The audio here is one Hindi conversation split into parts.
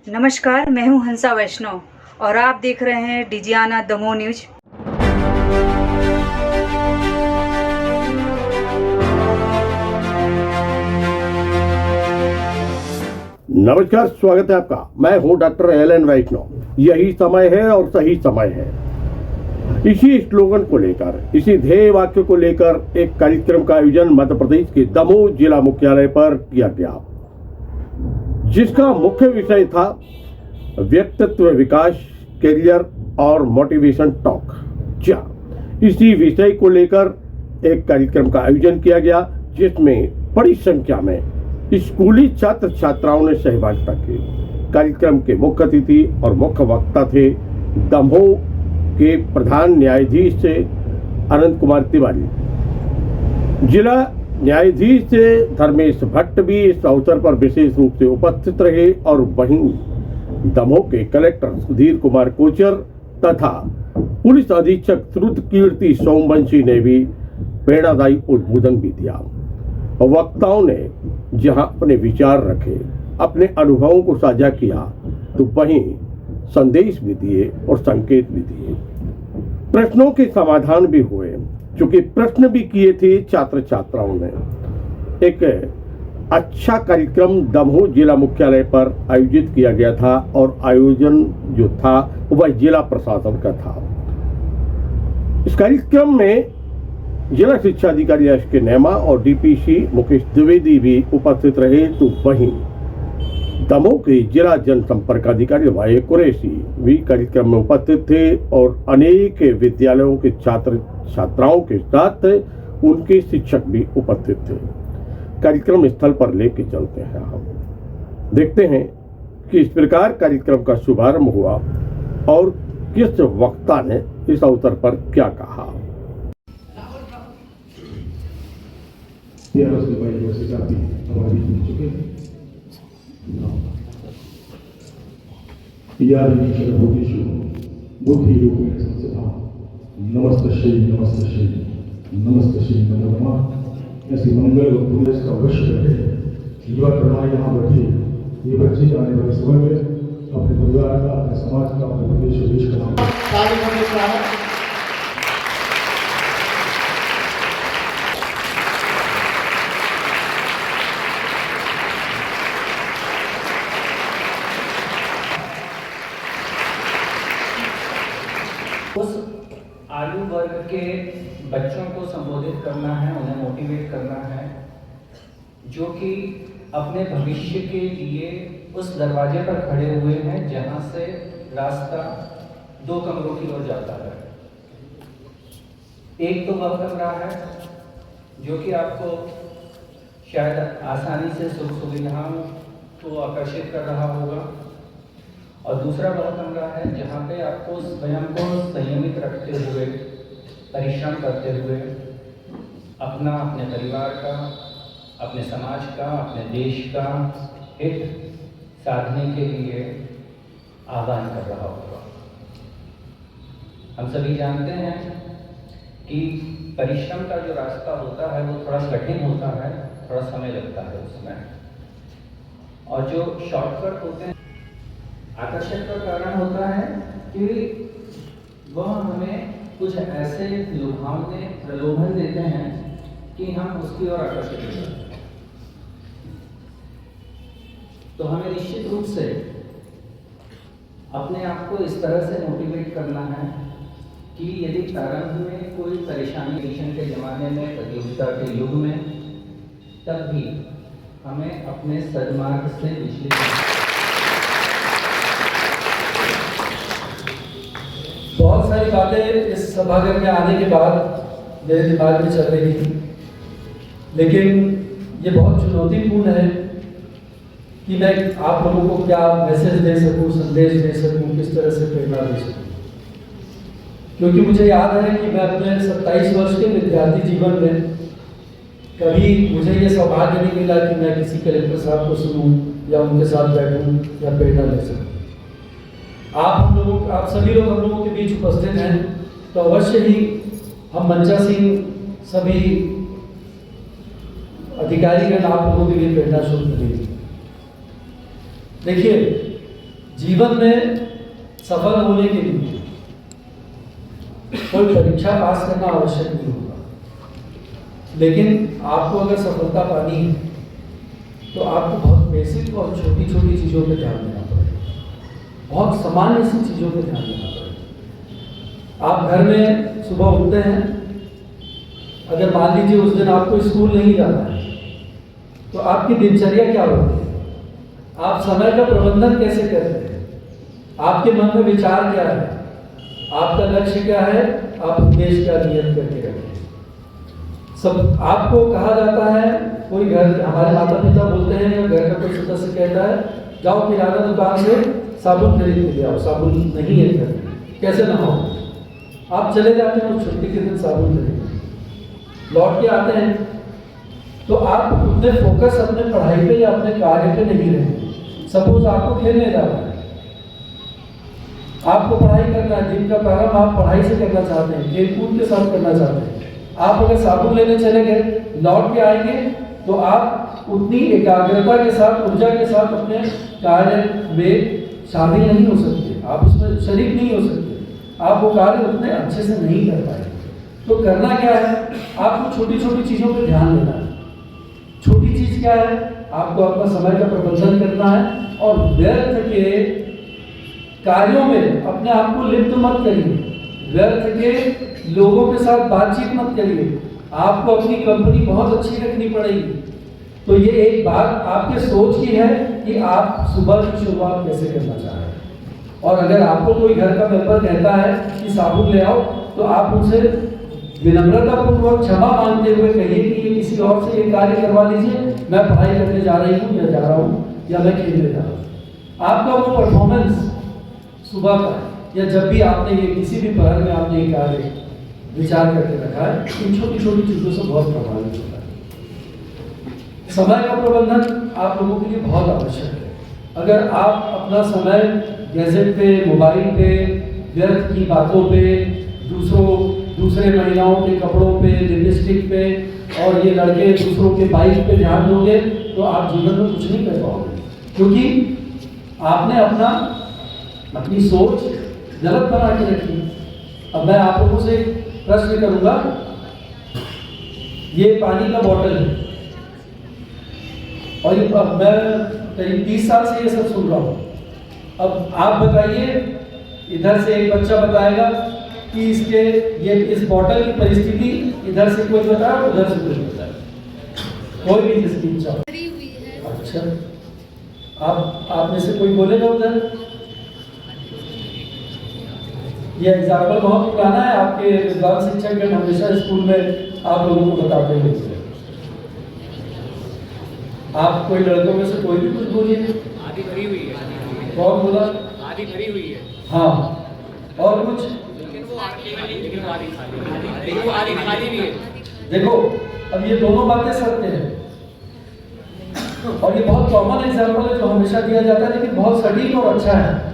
नमस्कार, मैं हूं हंसा वैष्णव और आप देख रहे हैं डिजियाना दमोह न्यूज। नमस्कार, स्वागत है आपका। मैं हूं डॉक्टर एल.एन. वैष्णव। यही समय है और सही समय है। इसी स्लोगन को लेकर, इसी ध्येय वाक्य को लेकर एक कार्यक्रम का आयोजन मध्य प्रदेश के दमोह जिला मुख्यालय पर किया गया, जिसका मुख्य विषय था व्यक्तित्व विकास, करियर और मोटिवेशन टॉक। इसी विषय को लेकर एक कार्यक्रम का आयोजन किया गया, जिसमें बड़ी संख्या में स्कूली छात्र छात्राओं ने सहभागिता की। कार्यक्रम के मुख्य अतिथि और मुख्य वक्ता थे दमोह के प्रधान न्यायाधीश अनंत कुमार तिवारी। जिला न्यायाधीश धर्मेश भट्ट भी इस अवसर पर विशेष रूप से उपस्थित रहे और वहीं दमोह के कलेक्टर सुधीर कुमार कोचर तथा पुलिस अधीक्षक श्रुत कीर्ति सोमवंशी ने भी प्रेरणादायी उद्बोधन भी दिया। वक्ताओं ने जहां अपने विचार रखे, अपने अनुभवों को साझा किया, तो वहीं संदेश भी दिए और संकेत भी दिए। प्रश्नों के समाधान भी हुए, क्योंकि प्रश्न भी किए थे छात्र छात्राओं ने। एक अच्छा कार्यक्रम दमोह जिला मुख्यालय पर आयोजित किया गया था और आयोजन जो था वह जिला प्रशासन का था। इस कार्यक्रम में जिला शिक्षा अधिकारी एस.के. नेमा और डीपीसी मुकेश द्विवेदी भी उपस्थित रहे, तो वहीं दमोह के जिला जनसंपर्क अधिकारी वाई कुरैशी भी कार्यक्रम में उपस्थित थे और अनेक विद्यालयों के छात्र छात्राओं के साथ उनके शिक्षक भी उपस्थित थे। कार्यक्रम स्थल पर लेके चलते हैं, हम देखते हैं कि इस प्रकार कार्यक्रम का शुभारंभ हुआ और किस वक्ता ने इस अवसर पर क्या कहा। ऐसी मंगल और का अवश्य रहे। युवा प्रणाली यहाँ बैठी, ये बच्चे आने वाले समय में अपने परिवार का, अपने समाज का, अपने प्रदेश और देश का उस आयु वर्ग के बच्चों को संबोधित करना है, उन्हें मोटिवेट करना है, जो कि अपने भविष्य के लिए उस दरवाजे पर खड़े हुए हैं जहां से रास्ता 2 कमरों की ओर जाता है। एक तो वह कमरा है जो कि आपको शायद आसानी से सुख सुविधाओं को आकर्षित कर रहा होगा, और दूसरा वह कमरा है जहाँ पे आपको स्वयं को संयमित रखते हुए, परिश्रम करते हुए अपना, अपने परिवार का, अपने समाज का, अपने देश का हित साधने के लिए आह्वान कर रहा होगा। हम सभी जानते हैं कि परिश्रम का जो रास्ता होता है वो थोड़ा कठिन होता है, थोड़ा समय लगता है उसमें, और जो शॉर्टकट होते हैं आकर्षण का कारण होता है कि वह हमें कुछ ऐसे लुभावने प्रलोभन देते हैं कि हम उसकी ओर आकर्षित हो जाते हैं। तो हमें निश्चित रूप से अपने आप को इस तरह से मोटिवेट करना है कि यदि प्रारंभ में कोई परेशानी एडिशन के ज़माने में, प्रतियोगिता के युग में, तब भी हमें अपने सदमार्ग से विचलित बहुत सारी बातें इस सभागार में आने के बाद मेरे दिमाग में चल रही थी, लेकिन ये बहुत चुनौतीपूर्ण है कि मैं आप लोगों को क्या मैसेज दे सकूं, संदेश दे सकूं, किस तरह से प्रेरणा दे सकूं। क्योंकि मुझे याद है कि मैं अपने 27 वर्ष के विद्यार्थी जीवन में कभी मुझे ये सौभाग्य नहीं मिला कि मैं किसी कलेक्टर साहब को सुनूं या उनके साथ बैठूं या प्रेरणा ले सकूं। आप सभी लोग हम लोगों के बीच उपस्थित हैं, तो अवश्य ही हम मंचासीन सभी अधिकारीगण आप लोगों के लिए प्रेरणा शुरू करेंगे। देखिए, जीवन में सफल होने के लिए कोई परीक्षा पास करना आवश्यक नहीं होगा, लेकिन आपको अगर सफलता पानी है तो आपको बहुत बेसिक और छोटी छोटी चीज़ों पे ध्यान देना पड़ेगा, बहुत सामान्य सी चीज़ों पे ध्यान देना पड़ेगा। आप घर में सुबह उठते हैं, अगर मान लीजिए उस दिन आपको स्कूल नहीं जाना है तो आपकी दिनचर्या क्या होती है, आप समय का प्रबंधन कैसे करते हैं, आपके मन में विचार क्या है, आपका लक्ष्य क्या है, आप उद्देश्य क्या नियत करके रखें। सब आपको कहा जाता है, कोई घर, हमारे माता पिता बोलते हैं या घर का कोई सदस्य कहता है जाओ किराना दुकान से साबुन खरीद के ले आओ, साबुन नहीं है घर में, कैसे ना हो। आप चले जाते हैं, छुट्टी के दिन साबुन खरीद लौट के आते हैं, तो आप उतने फोकस अपने पढ़ाई पे या अपने कार्य पे नहीं रहेंगे। सपोज आपको खेलने जाना है, आपको पढ़ाई करना है, दिन का प्रारंभ आप पढ़ाई से करना चाहते हैं, खेल कूद के साथ करना चाहते हैं, आप अगर साबुन लेने चले गए, लौट के आएंगे तो आप उतनी एकाग्रता के साथ, ऊर्जा के साथ अपने कार्य में शामिल नहीं हो सकते, आप उसमें शरीक नहीं हो सकते, आप वो कार्य उतने अच्छे से नहीं कर पाएंगे। तो करना क्या है, आपको छोटी छोटी चीज़ों पर ध्यान देना है। छोटी चीज़ क्या है, आपको अपना समय का प्रबंधन करना है और व्यर्थ के कार्यों में अपने आप को लिप्त मत करिए, व्यर्थ के लोगों के साथ बातचीत मत करिए। आपको अपनी कंपनी बहुत अच्छी रखनी पड़ेगी। तो ये एक बात आपके सोच की है कि आप सुबह की शुरुआत कैसे करना चाह रहे हैं। और अगर आपको कोई घर का मेंबर कहता है कि साबुन ले आओ, तो आप उनसे विनम्रतापूर्वक क्षमा मांगते हुए कहिए कि ये किसी और से ये कार्य करवा लीजिए, मैं पढ़ाई करने जा रही हूँ या जा रहा हूँ या मैं खेलने जा रहा हूँ। आपका वो परफॉर्मेंस सुबह का या जब भी आपने ये किसी भी पहर में आपने ये कार्य विचार करके रखा है, इन छोटी छोटी चीज़ों से बहुत प्रभावित होता है। समय का प्रबंधन आप लोगों के लिए बहुत आवश्यक है। अगर आप अपना समय गैजेट पे, मोबाइल पे, व्यर्थ की बातों पे, दूसरे महिलाओं के कपड़ों पे, लिपस्टिक पे और ये लड़के दूसरों के बाइक पे ध्यान दोगे तो आप जीवन में कुछ नहीं कर पाओगे, क्योंकि आपने अपनी सोच गलत बना के रखी। अब मैं आप लोगों से प्रश्न करूंगा, ये पानी का बॉटल है और ये अब मैं करीब 30 साल से ये सब सुन रहा हूँ। अब आप बताइए, इधर से एक बच्चा बताएगा कि इस बॉटल की परिस्थिति इधर से कोई बताया, उधर से कोई बताया, कोई भी जिसकी इच्छा हो। अच्छा, आप में से कोई बोलेगा उधर? ये एग्जाम्पल बहुत पुराना है, आपके विद्वान शिक्षकगण हमेशा स्कूल में आप लोगों को बताते हुए। आप कोई लड़कों में से कोई भी कुछ बोलिए। आधी भरी हुई है। कौन बोला? आधी भरी हुई है। हाँ, और कुछ? लेकिन वो आधी खाली भी है। देखो, अब ये दोनों बातें सत्य हैं और ये बहुत कॉमन एग्जाम्पल है जो हमेशा दिया जाता है, लेकिन बहुत सटीक और अच्छा है।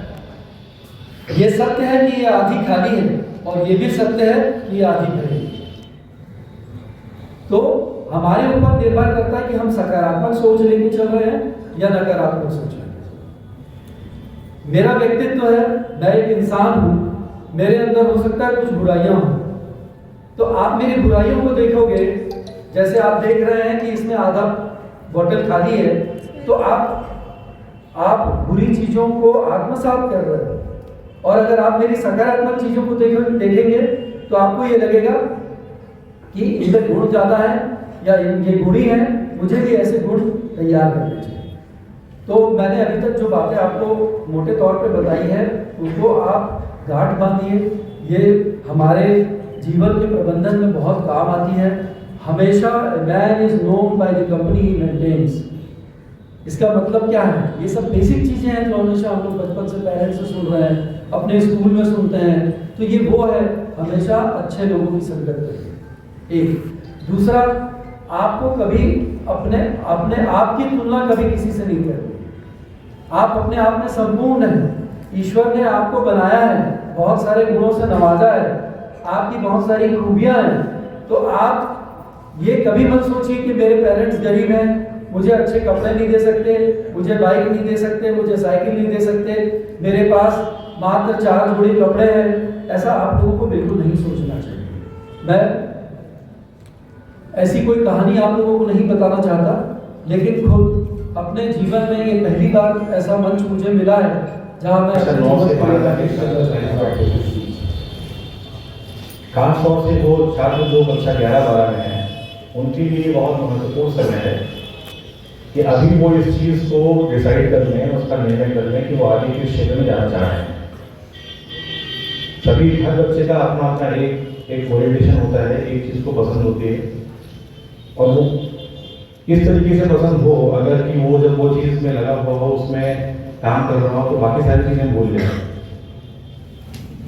ये सत्य है कि ये आधी खाली है और ये भी सत्य है कि ये आधी भरी है। तो हमारे ऊपर निर्भर करता है कि हम सकारात्मक सोच लेके चल रहे हैं या नकारात्मक सोच रहे हैं। मेरा व्यक्तित्व है, मैं एक इंसान हूं, मेरे अंदर हो सकता है कुछ बुराइयां हो, तो आप मेरी बुराइयों को देखोगे। जैसे आप देख रहे हैं कि इसमें आधा बोतल खाली है, तो आप बुरी चीजों को आत्मसात कर रहे हो। और अगर आप मेरी सकारात्मक चीजों को देखेंगे तो आपको ये लगेगा कि इनमें गुण ज्यादा है या ये गुणी है, मुझे भी ऐसे गुण तैयार करने चाहिए। तो मैंने अभी तक जो बातें आपको मोटे तौर पे बताई है, उनको आप गांठ बांधिए। ये हमारे जीवन के प्रबंधन में बहुत काम आती है। हमेशा man is known by the company he maintains. इसका मतलब क्या है? ये सब बेसिक चीजें हैं जो हमेशा हम लोग बचपन से पेरेंट्स से सुन रहे हैं, अपने स्कूल में सुनते हैं। तो ये वो है, हमेशा अच्छे लोगों की संगत करिए। एक दूसरा, आपको कभी अपने आप की तुलना कभी किसी से नहीं करनी। आप अपने आप में संपूर्ण हैं। ईश्वर ने आपको बनाया है, बहुत सारे गुणों से नवाजा है, आपकी बहुत सारी खूबियां हैं। तो आप ये कभी मत सोचिए कि मेरे पेरेंट्स गरीब हैं, मुझे अच्छे कपड़े नहीं दे सकते, मुझे बाइक नहीं दे सकते, मुझे साइकिल नहीं दे सकते, मेरे पास मात्र 4 जोड़ी कपड़े हैं, ऐसा आप लोगों को बिल्कुल नहीं सोचना चाहिए। मैं ऐसी कोई कहानी आप लोगों को नहीं बताना चाहता, लेकिन खुद अपने जीवन में ये पहली बार ऐसा मंच मुझे मिला है जहां मैं अपने जीवन को खास तौर से वो छात्र जो कक्षा 11-12 में हैं, उनके लिए बहुत महत्वपूर्ण समय है कि अभी वो इस चीज़ को डिसाइड कर लें, उसका निर्णय कर लें कि वो आगे किस क्षेत्र में जाना चाह रहे हैं। सभी हर बच्चे का अपना अपना एक ओरिएंटेशन होता है, एक चीज़ को पसंद होती है और वो इस तरीके से पसंद हो अगर कि वो जब वो चीज़ में लगा हुआ हो, उसमें काम कर रहा हो, तो बाकी सारी चीज़ें भूल जाए।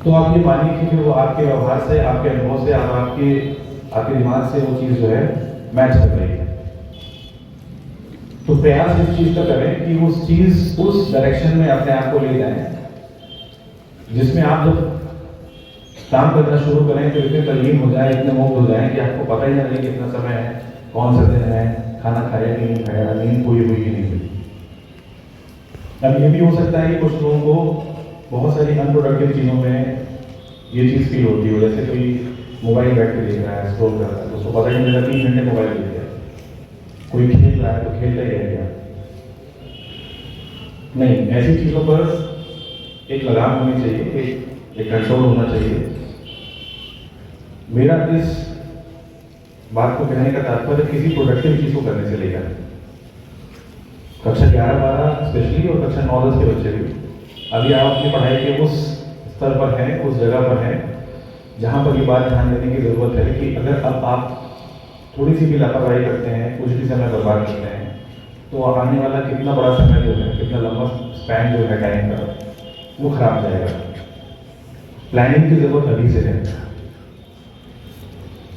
तो आप ये मानिए कि वो आपके व्यवहार से, आपके अनुभव से, आपके दिमाग से वो चीज़ जो है मैच कर रही है। तो प्रयास इस चीज़ का करें कि उस चीज़ उस डायरेक्शन में अपने आप को ले जाएं जिसमें आप जब काम करना शुरू करें तो इतने तल्लीन हो जाए, इतने मुक्त हो जाए कि आपको पता ही ना लगे कितना समय है, कौन सा दिन है, खाना खाया कि नहीं खाया, नींद पूरी हुई कि नहीं हुई। अब ये भी हो सकता है कि कुछ लोगों को बहुत सारी अनप्रोडक्टिव चीज़ों में ये चीज़ फील होती हो, जैसे कोई मोबाइल बैठ के देख रहा है, स्क्रॉल कर रहा है, तो उसको पता ही नहीं लगा 3 घंटे मोबाइल देख गया। कोई खेल रहा है तो खेलता ही रह गया। नहीं, ऐसी चीज़ों पर एक लगाम होनी चाहिए, एक कंट्रोल होना चाहिए। मेरा इस बात को कहने का तात्पर्य किसी प्रोडक्टिव चीज़ को करने से लेकर कक्षा 11-12 स्पेशली और कक्षा 9-10 के बच्चे भी अभी आप अपनी पढ़ाई के उस स्तर पर हैं, उस जगह पर हैं जहाँ पर ये बात ध्यान देने की ज़रूरत है कि अगर अब आप थोड़ी सी भी लापरवाही करते हैं, कुछ भी समय बर्बाद करते हैं, तो आने वाला कितना बड़ा समय जो है, कितना लंबा स्पैन जो है टाइम का, वो खराब जाएगा। प्लानिंग की ज़रूरत अभी से है।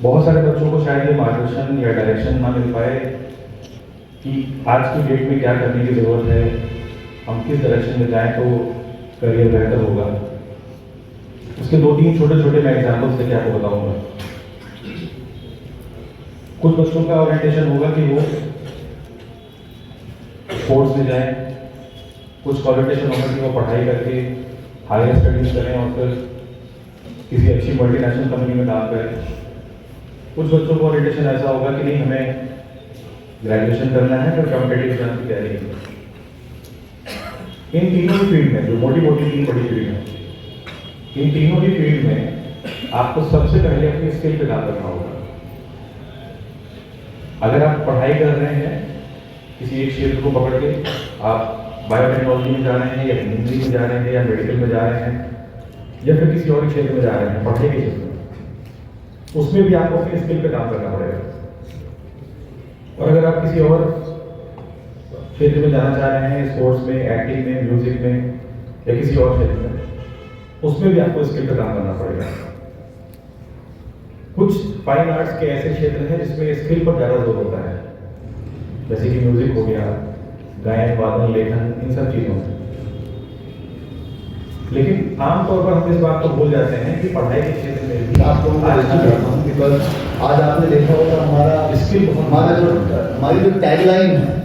बहुत सारे बच्चों को शायद ये मार्गदर्शन या डायरेक्शन ना मिल पाए कि आज की डेट में क्या करने की ज़रूरत है, हम किस डायरेक्शन में जाएं तो करियर बेहतर होगा। उसके 2-3 छोटे-छोटे मैं एग्जाम्पल्स लेके आपको बताऊंगा। कुछ बच्चों का ओरिएंटेशन होगा कि वो स्पोर्ट्स में जाएं, कुछ ओरिएंटेशन होगा कि वो पढ़ाई करके हायर स्टडीज करें और फिर किसी अच्छी मल्टीनेशनल कंपनी में काम करें। कुछ बच्चों को ओरिएंटेशन ऐसा होगा कि नहीं, हमें ग्रेजुएशन करना है फिर कॉम्पिटिटिव एग्जाम की तैयारी करनी है। इन तीनों ही फील्ड में, जो मोटी 3 बड़ी फील्ड है, इन तीनों ही फील्ड में आपको सबसे पहले अपनी स्किल पे काम करना होगा। अगर आप पढ़ाई कर रहे हैं किसी एक क्षेत्र को पकड़ के, आप बायोटेक्नोलॉजी में जा रहे हैं या इंजीनियरिंग में जा रहे हैं या मेडिकल में जा रहे हैं या फिर किसी और क्षेत्र में जा रहे हैं, पढ़ाई के क्षेत्र में, उसमें भी आपको अपनी स्किल पे काम करना पड़ेगा। और अगर आप किसी और क्षेत्र में जाना चाह रहे हैं, स्पोर्ट्स में, एक्टिंग में, म्यूजिक में या किसी और क्षेत्र में, उसमें भी आपको स्किल पे काम करना पड़ेगा। कुछ फाइन आर्ट्स के ऐसे क्षेत्र हैं जिसमें स्किल पर ज़्यादा जोर होता है, जैसे कि म्यूजिक हो गया, गायन, वादन, लेखन, इन सब चीज़ों में। लेकिन आमतौर पर हम इस बात को भूल जाते हैं कि पढ़ाई के क्षेत्र में भी आप लोगों को बिकॉज आज आपने देखा होगा हमारी जो टैगलाइन है,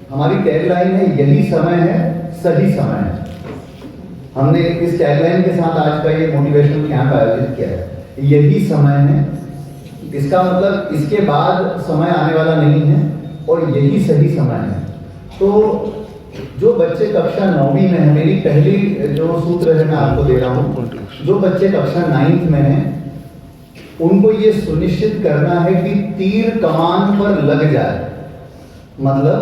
हमारी टैगलाइन है यही समय है, सही समय है। हमने इस टैगलाइन के साथ आज का ये मोटिवेशनल कैंप आयोजित किया है, यही समय है। इसका मतलब इसके बाद समय आने वाला नहीं है और यही सही समय है। तो जो बच्चे कक्षा 9वीं में है, मेरी पहली जो सूत्र है मैं आपको दे रहा हूँ, जो बच्चे कक्षा 9th में हैं उनको ये सुनिश्चित करना है कि तीर कमान पर लग जाए। मतलब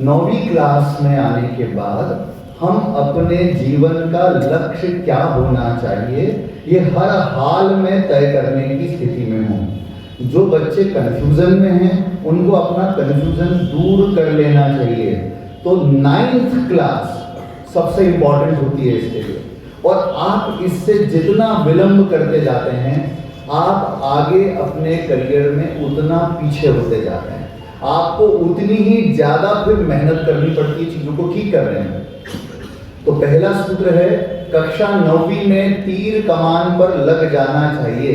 9वीं क्लास में आने के बाद हम अपने जीवन का लक्ष्य क्या होना चाहिए ये हर हाल में तय करने की स्थिति में हों। जो बच्चे कंफ्यूजन में हैं उनको अपना कंफ्यूजन दूर कर लेना चाहिए। तो 9th क्लास सबसे इंपॉर्टेंट होती है इसके लिए, और आप इससे जितना विलंब करते जाते हैं आप आगे अपने करियर में उतना पीछे होते जाते हैं। आपको उतनी ही ज्यादा फिर मेहनत करनी पड़ती है चीजों को ठीक करने में। तो पहला सूत्र है कक्षा 9वीं में तीर कमान पर लग जाना चाहिए।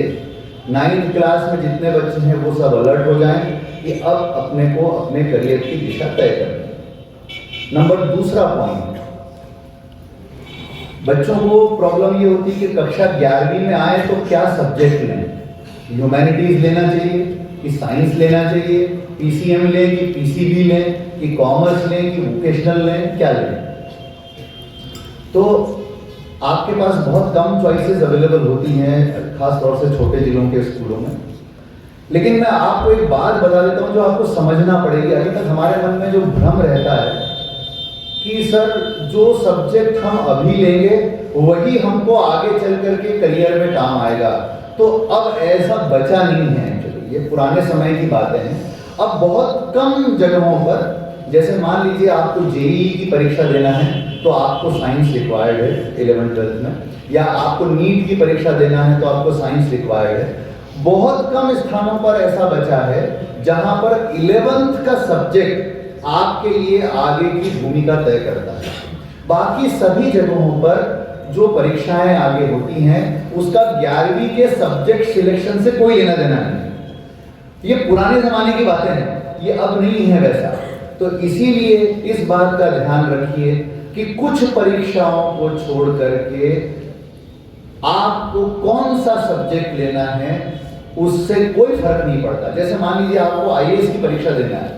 9th क्लास में जितने बच्चे हैं वो सब अलर्ट हो जाएं कि अब अपने को अपने करियर की दिशा तय करनी। नंबर दूसरा पॉइंट, बच्चों को प्रॉब्लम ये होती है कि कक्षा 11वीं में आए तो क्या सब्जेक्ट लें, ह्यूमैनिटीज लेना चाहिए कि साइंस लेना चाहिए, पीसीएम लें कि पीसीबी लें कि कॉमर्स लें कि वोकेशनल लें, क्या लें। तो आपके पास बहुत कम चॉइसेस अवेलेबल होती हैं, खास तौर से छोटे जिलों के स्कूलों में। लेकिन मैं आपको एक बात बता देता हूं जो आपको समझना पड़ेगी। अभी तक हमारे मन में जो भ्रम रहता है कि सर जो सब्जेक्ट हम अभी लेंगे वही हमको आगे चल करके करियर में काम आएगा, तो अब ऐसा बचा नहीं है। एक्चुअली ये पुराने समय की बातें हैं। अब बहुत कम जगहों पर, जैसे मान लीजिए आपको जेईई की परीक्षा देना है तो आपको साइंस रिक्वायर्ड है 11th-12th में, या आपको नीट की परीक्षा देना है तो आपको साइंस रिक्वायर्ड है। बहुत कम स्थानों पर ऐसा बचा है जहां पर 11th का सब्जेक्ट आपके लिए आगे की भूमिका तय करता है। बाकी सभी जगहों पर जो परीक्षाएं आगे होती हैं उसका 11वीं के सब्जेक्ट सिलेक्शन से कोई लेना देना नहीं। ये पुराने जमाने की बातें हैं, ये अब नहीं है वैसा। तो इसीलिए इस बात का ध्यान रखिए कि कुछ परीक्षाओं को छोड़ करके आपको कौन सा सब्जेक्ट लेना है उससे कोई फर्क नहीं पड़ता। जैसे मान लीजिए आपको आईएएस की परीक्षा देना है,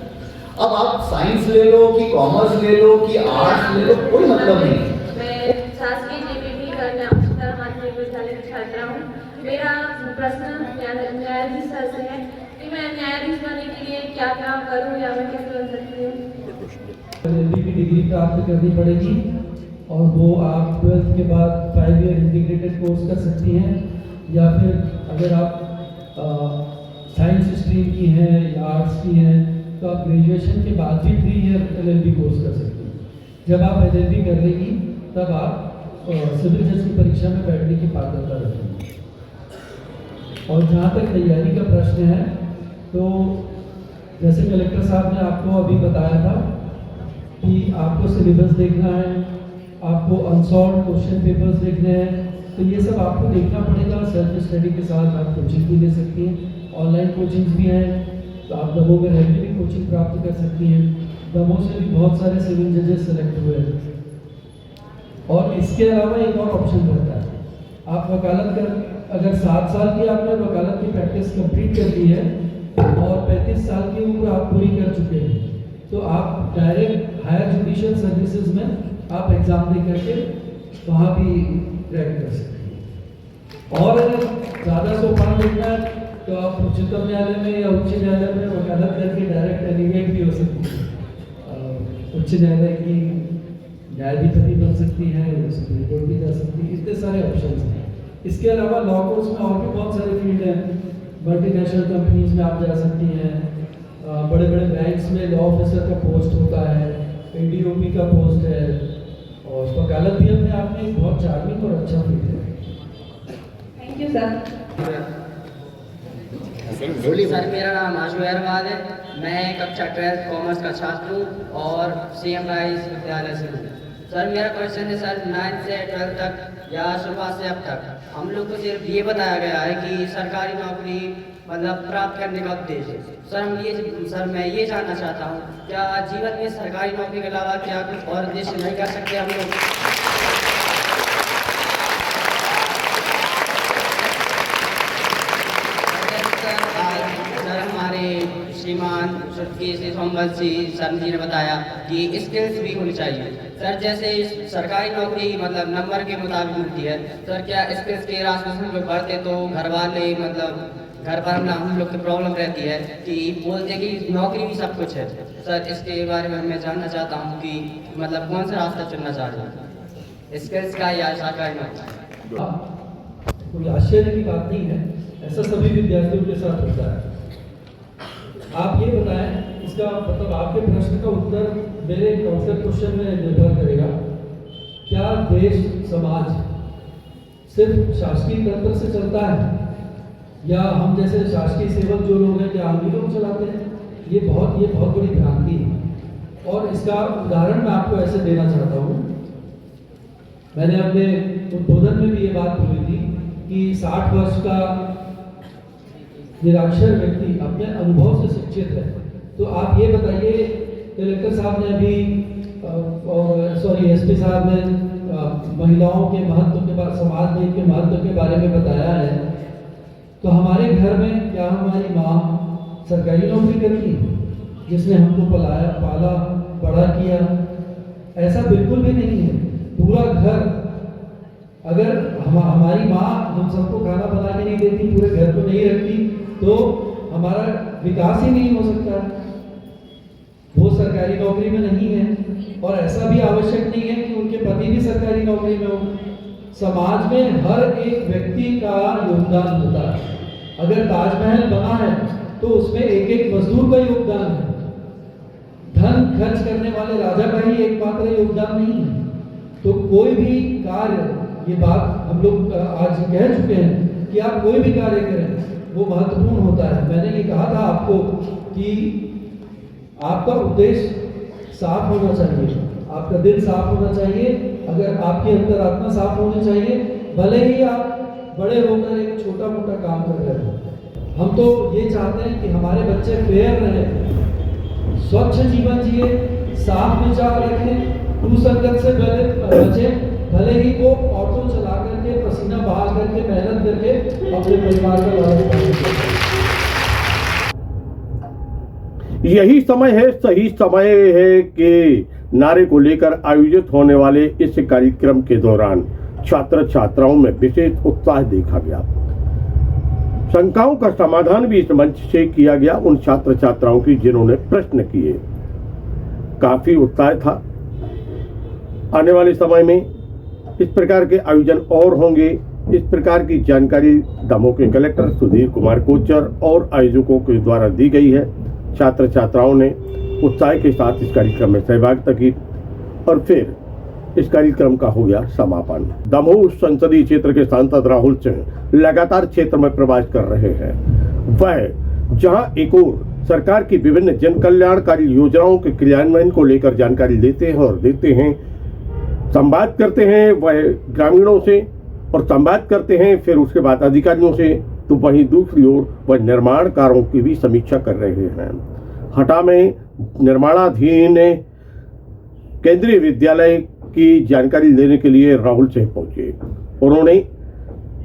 अब आप साइंस ले लो कि कॉमर्स ले लो कि आर्ट्स ले लो, कोई मतलब नहीं है। मैं शासकीय जेपीपी कन्या उच्चतर माध्यमिक विद्यालय की छात्रा हूँ। मेरा प्रश्न न्यायाधीश सर से है कि मैं न्यायाधीश बनने के लिए क्या क्या करूँ या मैं कैसे बन सकती हूँ। एलएलबी की डिग्री प्राप्त करनी पड़ेगी और वो आप 12th के बाद 5 ईयर इंटीग्रेटेड कोर्स कर सकती हैं, या फिर अगर आप साइंस स्ट्रीम की हैं या आर्ट्स की हैं तो आप ग्रेजुएशन के बाद भी 3 ईयर एलएलबी कोर्स कर सकती हैं। जब आप एलएलबी कर लेंगी तब आप सिविल जज की परीक्षा में बैठने की पात्रता रखेंगे। और जहाँ तक तैयारी का प्रश्न है तो जैसे कलेक्टर साहब ने आपको अभी बताया था कि आपको सिलेबस देखना है, आपको अनसॉल्व क्वेश्चन पेपर्स देखने हैं, तो ये सब आपको देखना पड़ेगा। सेल्फ स्टडी के साथ आप कोचिंग भी ले सकती हैं, ऑनलाइन कोचिंग्स भी हैं, तो आप दमों में रह के भी कोचिंग प्राप्त कर सकती हैं। दमों से भी बहुत सारे सिविल जजेस सेलेक्ट हुए हैं। और इसके अलावा एक और ऑप्शन रहता है, आप वकालत कर, अगर 7 साल की आपने वकालत की प्रैक्टिस कंप्लीट कर ली है और 35 साल की उम्र आप पूरी कर चुके हैं, तो आप डायरेक्ट हायर जुडिशियल सर्विसेज में आप एग्ज़ाम दे करके वहाँ भी क्रैक कर सकते हैं। और अगर ज़्यादा सोपान देखना है तो आप उच्चतम न्यायालय में या उच्च न्यायालय में वकालत करके डायरेक्ट एलिगेट भी हो सकती है। उच्च न्यायालय की न्यायाधिपति बन सकती हैं, सुप्रीम कोर्ट भी जा सकती है। इतने सारे ऑप्शन हैं। इसके अलावा लॉ कोर्स में और भी बहुत सारे फील्ड हैं। मल्टीनेशनल कंपनीज में आप जा सकती हैं, बड़े बड़े बैंक्स में लॉ ऑफिसर का पोस्ट होता है, एडीओपी का पोस्ट है, और वकालत भी अपने आप में एक बहुत चार्मिंग और अच्छा फील्ड है। Thank you sir. सर मेरा नाम आशु अहरवाल है, मैं कक्षा 12th कॉमर्स का छात्र हूँ और सीएम राइस विद्यालय से हूँ। सर मेरा क्वेश्चन है सर 9th से 12th तक या शुरुआत से अब तक हम लोग को सिर्फ ये बताया गया है कि सरकारी नौकरी मतलब प्राप्त करने का उद्देश्य। सर मैं ये जानना चाहता हूँ, क्या जीवन में सरकारी नौकरी के अलावा क्या कुछ और उद्देश्य नहीं कर सकते हम लोग? श्रीमान सोमवंशी सर जी ने बताया कि स्किल्स भी होनी चाहिए। सर जैसे सरकारी नौकरी मतलब नंबर के मुताबिक मिलती है, सर क्या स्किल्स के रास्ते से हम लोग बढ़ते तो घर वाले मतलब घर पर हम लोग की प्रॉब्लम रहती है कि बोलते हैं कि नौकरी भी सब कुछ है। सर इसके बारे में मैं जानना चाहता हूँ कि मतलब कौन सा रास्ता चुनना चाहते हैं, स्किल्स का या सरकारी नौकरी? कोई आश्चर्य की बात नहीं है, ऐसा सभी विद्यार्थियों के साथ होता है। आप ये बताएं, इसका मतलब आपके प्रश्न का उत्तर मेरे कॉन्सेप्ट क्वेश्चन में निर्भर करेगा। क्या देश समाज सिर्फ शासकीय तंत्र से चलता है या हम जैसे शासकीय सेवक जो लोग हैं क्या हम भी लोग चलाते हैं? ये बहुत बड़ी भ्रांति है। और इसका उदाहरण मैं आपको ऐसे देना चाहता हूँ। मैंने अपने उद्बोधन में भी ये बात बोली थी कि 60 वर्ष का निरक्षर व्यक्ति अपने अनुभव से शिक्षित है। तो आप ये बताइए, कलेक्टर साहब ने अभी एसपी साहब ने महिलाओं के महत्व के बारे, समाज में इनके महत्व के बारे में बताया है, तो हमारे घर में क्या हमारी माँ सरकारी नौकरी करती है जिसने हमको पलाया, पाला, बड़ा किया? ऐसा बिल्कुल भी नहीं है। पूरा घर, अगर हमारी माँ हम सबको खाना बना के नहीं देती, पूरे घर को नहीं रखती, तो हमारा विकास ही नहीं हो सकता। वो सरकारी नौकरी में नहीं है और ऐसा भी आवश्यक नहीं है कि उनके पति भी सरकारी नौकरी में हो। समाज में हर एक व्यक्ति का योगदान होता है। अगर ताजमहल बना है तो उसमें एक एक मजदूर का योगदान है। धन खर्च करने वाले राजा का ही एकमात्र योगदान नहीं है। तो कोई भी कार्य, ये बात हम लोग आज कह चुके हैं कि आप कोई भी कार्य करें वो महत्वपूर्ण होता है। मैंने ये कहा था आपको कि आपका उद्देश्य साफ होना चाहिए, आपका दिल साफ होना चाहिए, अगर आपकी अंतरात्मा साफ होनी चाहिए, भले ही आप बड़े होकर एक छोटा मोटा काम कर रहे हो। हम तो ये चाहते हैं कि हमारे बच्चे फेयर रहें, स्वच्छ जीवन जिए, साफ विचार रखें, कुसंगत से बचें, भले ही वो ऑटो चला करके, पसीना बहा करके, मेहनत करके अपने परिवार का लालन पालन करें। यही समय है, सही समय है कि नारे को लेकर आयोजित होने वाले इस कार्यक्रम के दौरान छात्र छात्राओं में विशेष उत्साह देखा गया। शंकाओं का समाधान भी इस मंच से किया गया उन छात्र छात्राओं की जिन्होंने प्रश्न किए। काफी उत्साह था। आने वाले समय में इस प्रकार के आयोजन और होंगे। इस प्रकार की जानकारी दमोह के कलेक्टर सुधीर कुमार कोचर और आयोजकों के द्वारा दी गई है। छात्र छात्राओं ने उत्साह के साथ इस कार्यक्रम में सहभागिता की और फिर इस कार्यक्रम का हो गया समापन। दमोह संसदीय क्षेत्र के सांसद राहुल सिंह लगातार क्षेत्र में प्रवास कर रहे हैं। वह जहां एक और सरकार की विभिन्न जन कल्याणकारी योजनाओं के क्रियान्वयन को लेकर जानकारी लेते हैं और देते हैं, संवाद करते हैं वह ग्रामीणों से और संवाद करते हैं फिर उसके बाद अधिकारियों से, तो वहीं दूसरी ओर वह निर्माण कार्यों की भी समीक्षा कर रहे हैं। हटा में निर्माणाधीन केंद्रीय विद्यालय की जानकारी लेने के लिए राहुल सिंह पहुंचे। उन्होंने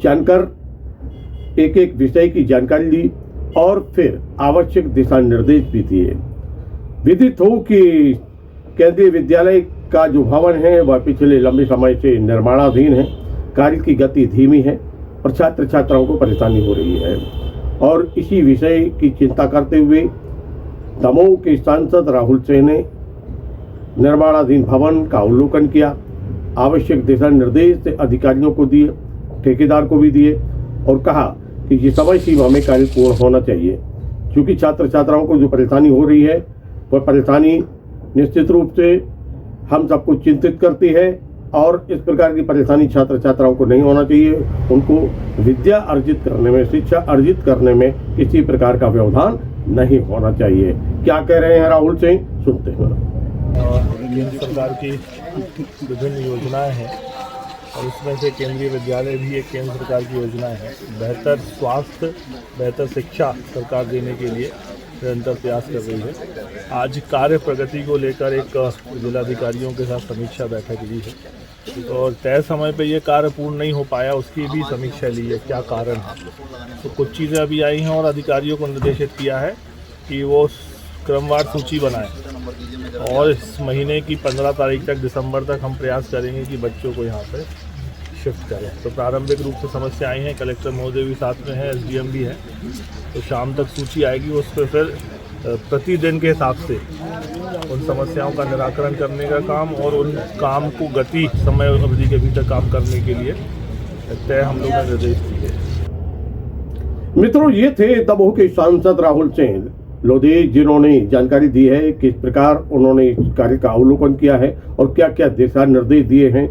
जानकर एक एक विषय की जानकारी ली और फिर आवश्यक दिशा निर्देश भी दिए। विदित हो कि केंद्रीय विद्यालय का जो भवन है वह पिछले लंबे समय से निर्माणाधीन है, कार्य की गति धीमी है और छात्र छात्राओं को परेशानी हो रही है। और इसी विषय की चिंता करते हुए दमोह के सांसद राहुल सिंह ने निर्माणाधीन भवन का अवलोकन किया, आवश्यक दिशा निर्देश अधिकारियों को दिए, ठेकेदार को भी दिए और कहा कि ये समय सीमा में कार्य पूर्ण होना चाहिए। क्योंकि छात्र छात्राओं को जो परेशानी हो रही है वह परेशानी निश्चित रूप से हम सबको चिंतित करती है और इस प्रकार की परेशानी छात्र छात्राओं को नहीं होना चाहिए। उनको विद्या अर्जित करने में, शिक्षा अर्जित करने में किसी प्रकार का व्यवधान नहीं होना चाहिए। क्या कह रहे हैं राहुल सिंह, सुनते हैं। केंद्र सरकार की विभिन्न योजनाएं हैं और उसमें से केंद्रीय विद्यालय भी एक केंद्र सरकार की योजना है। बेहतर स्वास्थ्य, बेहतर शिक्षा सरकार देने के लिए निरंतर प्रयास कर रही है। आज कार्य प्रगति को लेकर एक जिलाधिकारियों के साथ समीक्षा बैठक ली है और तय समय पे ये कार्य पूर्ण नहीं हो पाया उसकी भी समीक्षा ली है, क्या कारण है। तो कुछ चीज़ें अभी आई हैं और अधिकारियों को निर्देशित किया है कि वो क्रमवार सूची बनाएं और इस महीने की 15 तारीख तक, दिसंबर तक हम प्रयास करेंगे कि बच्चों को यहाँ पे शिफ्ट करें। तो प्रारंभिक रूप से समस्या आई हैं, कलेक्टर महोदय भी साथ में है, एसडीएम भी है। तो शाम तक सूची आएगी, उस पर फिर प्रतिदिन के हिसाब से उन समस्याओं का निराकरण करने का काम और उन काम को गति समय अवधि के भीतर काम करने के लिए तय हम लोग ने निर्देश दिए। मित्रों, ये थे दमोह के सांसद राहुल सिंह लोधी जिन्होंने जानकारी दी है किस प्रकार उन्होंने इस कार्य का अवलोकन किया है और क्या क्या दिशा निर्देश दिए हैं।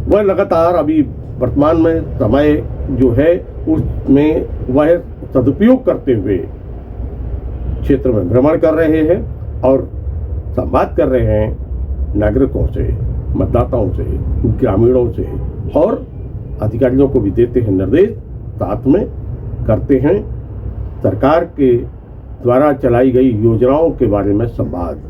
वह लगातार अभी वर्तमान में समय जो है उसमें वह सदुपयोग करते हुए क्षेत्र में भ्रमण कर रहे हैं और संवाद कर रहे हैं नागरिकों से, मतदाताओं से, ग्रामीणों से और अधिकारियों को भी देते हैं निर्देश, साथ में करते हैं सरकार के द्वारा चलाई गई योजनाओं के बारे में संवाद।